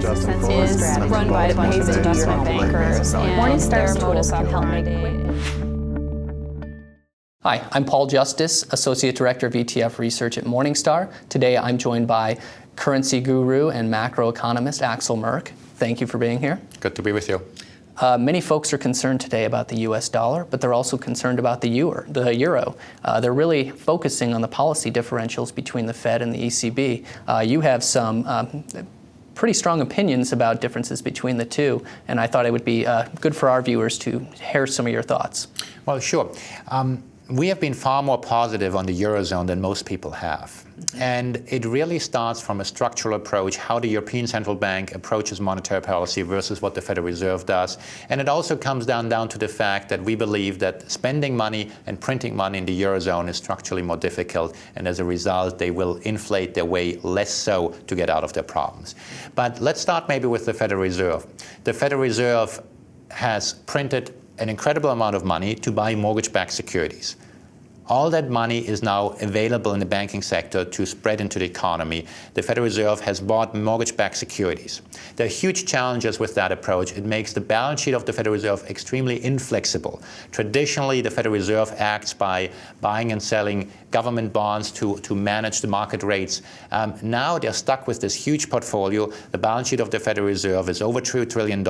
is run by a bunch of investment bankers, and Morningstar's tools can help make Hi, I'm Paul Justice, Associate Director of ETF Research at Morningstar. Today I'm joined by currency guru and macroeconomist Axel Merk. Thank you for being here. Good to be with you. Many folks are concerned today about the U.S. dollar, but they're also concerned about the euro. They're really focusing on the policy differentials between the Fed and the ECB. You have some pretty strong opinions about differences between the two, and I thought it would be good for our viewers to hear some of your thoughts. Well, sure. We have been far more positive on the Eurozone than most people have. And it really starts from a structural approach, how the European Central Bank approaches monetary policy versus what the Federal Reserve does. And it also comes down to the fact that we believe that spending money and printing money in the Eurozone is structurally more difficult, and as a result, they will inflate their way less so to get out of their problems. But let's start maybe with the Federal Reserve. The Federal Reserve has printed an incredible amount of money to buy mortgage-backed securities. All that money is now available in the banking sector to spread into the economy. The Federal Reserve has bought mortgage-backed securities. There are huge challenges with that approach. It makes the balance sheet of the Federal Reserve extremely inflexible. Traditionally, the Federal Reserve acts by buying and selling government bonds to manage the market rates. Now they're stuck with this huge portfolio. The balance sheet of the Federal Reserve is over $2 trillion.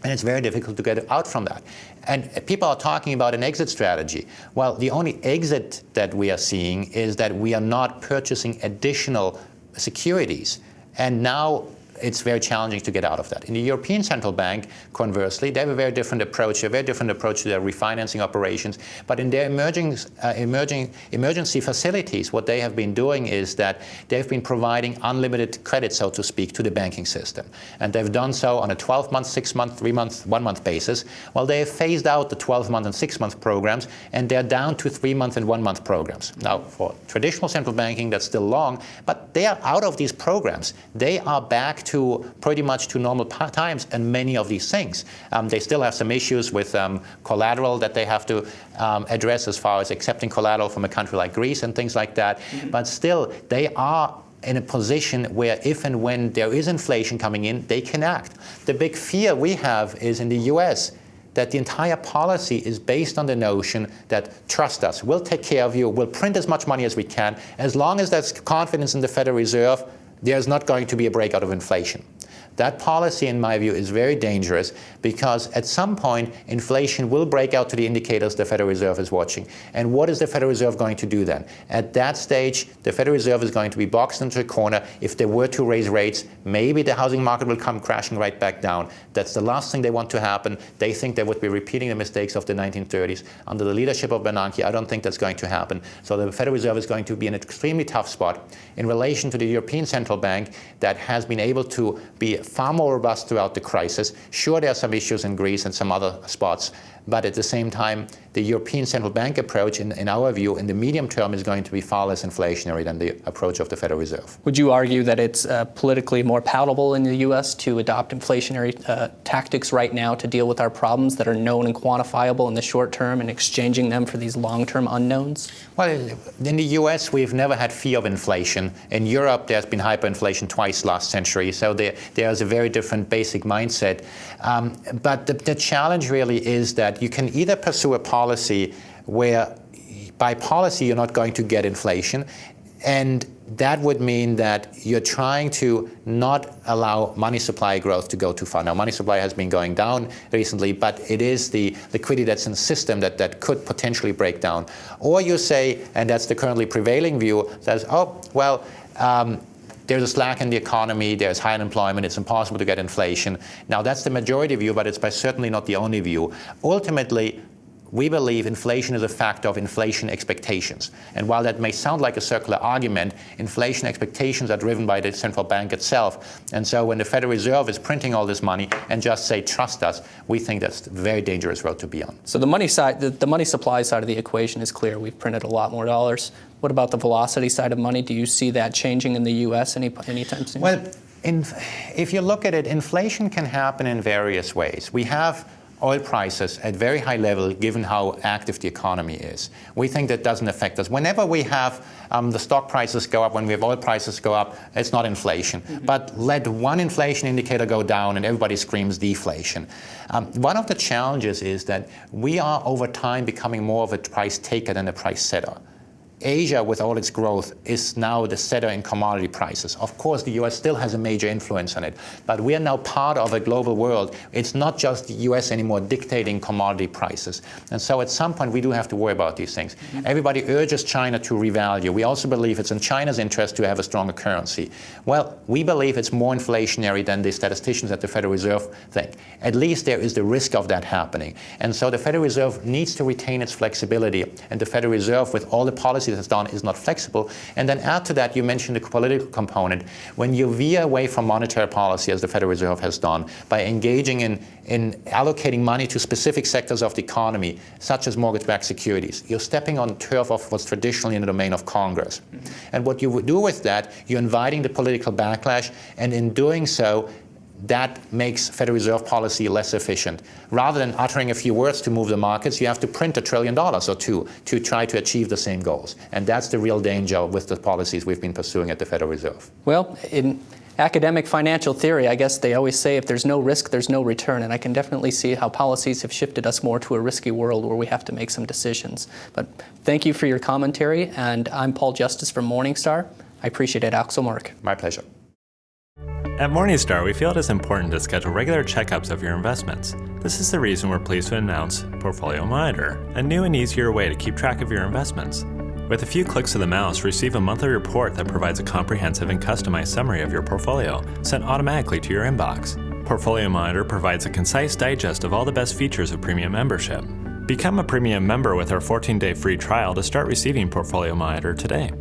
And it's very difficult to get out from that. And people are talking about an exit strategy. Well, the only exit that we are seeing is that we are not purchasing additional securities. And now it's very challenging to get out of that. In the European Central Bank, conversely, they have a very different approach to their refinancing operations. But in their emergency facilities, what they have been doing is that they've been providing unlimited credit, so to speak, to the banking system. And they've done so on a 12-month, 6-month, 3-month, 1-month basis. Well, they have phased out the 12-month and 6-month programs, and they're down to 3-month and 1-month programs. Now, for traditional central banking, that's still long, but they are out of these programs. They are back to pretty much to normal times and many of these things. They still have some issues with collateral that they have to address as far as accepting collateral from a country like Greece and things like that. Mm-hmm. But still, they are in a position where if and when there is inflation coming in, they can act. The big fear we have is in the US that the entire policy is based on the notion that trust us, we'll take care of you, we'll print as much money as we can. As long as there's confidence in the Federal Reserve, there's not going to be a breakout of inflation. That policy, in my view, is very dangerous because at some point, inflation will break out to the indicators the Federal Reserve is watching. And what is the Federal Reserve going to do then? At that stage, the Federal Reserve is going to be boxed into a corner. If they were to raise rates, maybe the housing market will come crashing right back down. That's the last thing they want to happen. They think they would be repeating the mistakes of the 1930s. Under the leadership of Bernanke, I don't think that's going to happen. So the Federal Reserve is going to be in an extremely tough spot in relation to the European Central Bank that has been able to be far more robust throughout the crisis. Sure, there are some issues in Greece and some other spots, but at the same time, the European Central Bank approach, in our view, in the medium term, is going to be far less inflationary than the approach of the Federal Reserve. Would you argue that it's politically more palatable in the U.S. to adopt inflationary tactics right now to deal with our problems that are known and quantifiable in the short term and exchanging them for these long-term unknowns? Well, in the U.S., we've never had fear of inflation. In Europe, there's been hyperinflation twice last century, so there's a very different basic mindset. But the challenge really is that you can either pursue a policy where by policy you're not going to get inflation, and that would mean that you're trying to not allow money supply growth to go too far. Now, money supply has been going down recently, but it is the liquidity that's in the system that could potentially break down. Or you say, and that's the currently prevailing view, says, there's a slack in the economy, there's high unemployment, it's impossible to get inflation. Now, that's the majority view, but it's certainly not the only view. Ultimately, we believe inflation is a factor of inflation expectations. And while that may sound like a circular argument, inflation expectations are driven by the central bank itself. And so when the Federal Reserve is printing all this money and just say, trust us, we think that's a very dangerous road to be on. So the money side, the money supply side of the equation is clear. We've printed a lot more dollars. What about the velocity side of money? Do you see that changing in the U.S. anytime soon? Well, if you look at it, inflation can happen in various ways. We have oil prices at very high level given how active the economy is. We think that doesn't affect us. Whenever we have the stock prices go up, when we have oil prices go up, it's not inflation. But let one inflation indicator go down and everybody screams deflation. One of the challenges is that we are over time becoming more of a price taker than a price setter. Asia, with all its growth, is now the setter in commodity prices. Of course, the US still has a major influence on it, but we are now part of a global world. It's not just the US anymore dictating commodity prices. And so at some point, we do have to worry about these things. Everybody urges China to revalue. We also believe it's in China's interest to have a stronger currency. Well, we believe it's more inflationary than the statisticians at the Federal Reserve think. At least there is the risk of that happening. And so the Federal Reserve needs to retain its flexibility, and the Federal Reserve, with all the policies that's done, is not flexible. And then add to that, you mentioned the political component. When you veer away from monetary policy, as the Federal Reserve has done, by engaging in allocating money to specific sectors of the economy, such as mortgage-backed securities, you're stepping on the turf of what's traditionally in the domain of Congress. And what you would do with that, you're inviting the political backlash, and in doing so, that makes Federal Reserve policy less efficient. Rather than uttering a few words to move the markets, you have to print $1 trillion or two to try to achieve the same goals. And that's the real danger with the policies we've been pursuing at the Federal Reserve. Well, in academic financial theory, I guess they always say if there's no risk, there's no return. And I can definitely see how policies have shifted us more to a risky world where we have to make some decisions. But thank you for your commentary. And I'm Paul Justice from Morningstar. I appreciate it, Axel Merk. My pleasure. At Morningstar, we feel it is important to schedule regular checkups of your investments. This is the reason we're pleased to announce Portfolio Monitor, a new and easier way to keep track of your investments. With a few clicks of the mouse, receive a monthly report that provides a comprehensive and customized summary of your portfolio, sent automatically to your inbox. Portfolio Monitor provides a concise digest of all the best features of premium membership. Become a premium member with our 14-day free trial to start receiving Portfolio Monitor today.